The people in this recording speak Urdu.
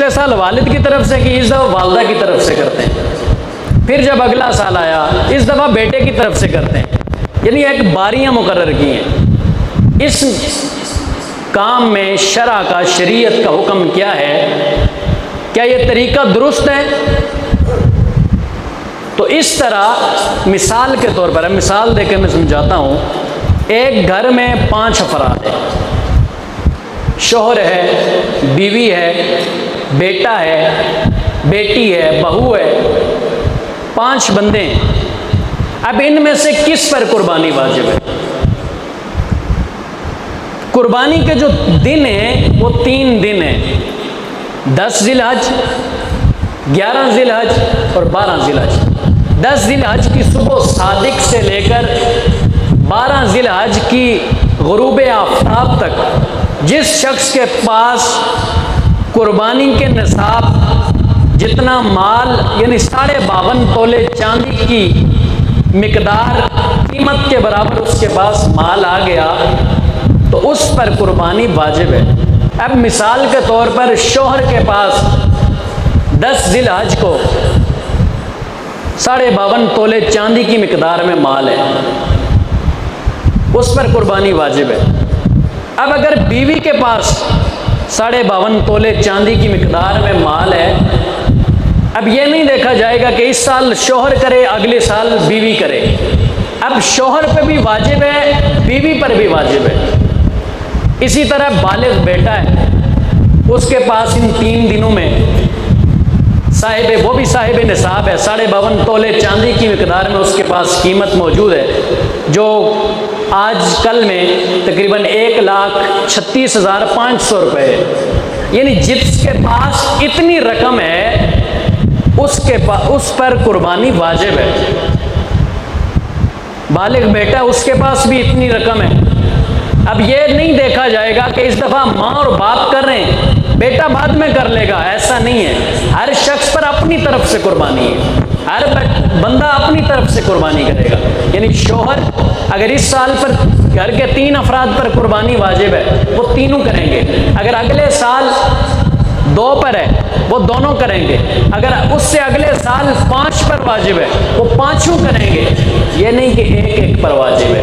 پچھلے سال والد کی طرف سے کی، اس دفعہ والدہ کی طرف سے کرتے ہیں، پھر جب اگلا سال آیا اس دفعہ بیٹے کی طرف سے کرتے ہیں، یعنی ایک باریاں مقرر کی ہیں۔ اس کام میں شرع کا، شریعت کا حکم کیا ہے؟ کیا یہ طریقہ درست ہے؟ تو اس طرح مثال کے طور پر، مثال دے کے میں سمجھاتا ہوں، ایک گھر میں 5 افراد ہیں، شوہر ہے، بیوی ہے، بیٹا ہے، بیٹی ہے، بہو ہے، 5 بندے ہیں۔ اب ان میں سے کس پر قربانی واجب ہے؟ قربانی کے جو دن ہیں وہ 3 دن ہیں، 10 ذی الحج، 11 ذی الحج اور 12 ذی الحج۔ 10 ذی الحج کی صبح صادق سے لے کر 12 ذی الحج کی غروب آفتاب تک جس شخص کے پاس قربانی کے نصاب جتنا مال، یعنی 52.5 تولے چاندی کی مقدار، قیمت کے برابر اس کے پاس مال آ گیا تو اس پر قربانی واجب ہے۔ اب مثال کے طور پر شوہر کے پاس 10 ذی الحج کو 52.5 تولے چاندی کی مقدار میں مال ہے، اس پر قربانی واجب ہے۔ اب اگر بیوی کے پاس 52.5 تولے چاندی کی مقدار میں مال ہے، اب یہ نہیں دیکھا جائے گا کہ اس سال شوہر کرے اگلے سال بیوی کرے، اب شوہر پہ بھی واجب ہے، بیوی پر بھی واجب ہے۔ اسی طرح بالغ بیٹا ہے، اس کے پاس ان 3 دنوں میں وہ بھی صاحب نصاب ہے، 52.5 تولے چاندی کی مقدار میں اس کے پاس قیمت موجود ہے، جو آج کل میں تقریباً 1,36,500 روپے ہے، یعنی جس کے پاس اتنی رقم ہے اس پر قربانی واجب ہے۔ بالغ بیٹا، اس کے پاس بھی اتنی رقم ہے۔ اب یہ نہیں دیکھا جائے گا کہ اس دفعہ ماں اور باپ کر رہے ہیں، بیٹا بعد میں کر لے گا، ایسا نہیں ہے۔ ہر شخص پر اپنی طرف سے قربانی ہے، ہر بندہ اپنی طرف سے قربانی کرے گا۔ یعنی شوہر اگر اس سال پر گھر کے 3 افراد پر قربانی واجب ہے، وہ تینوں کریں گے۔ اگر اگلے سال 2 پر ہے، وہ دونوں کریں گے۔ اگر اس سے اگلے سال 5 پر واجب ہے، وہ 5 کریں گے۔ یہ نہیں کہ ایک پر واجب ہے۔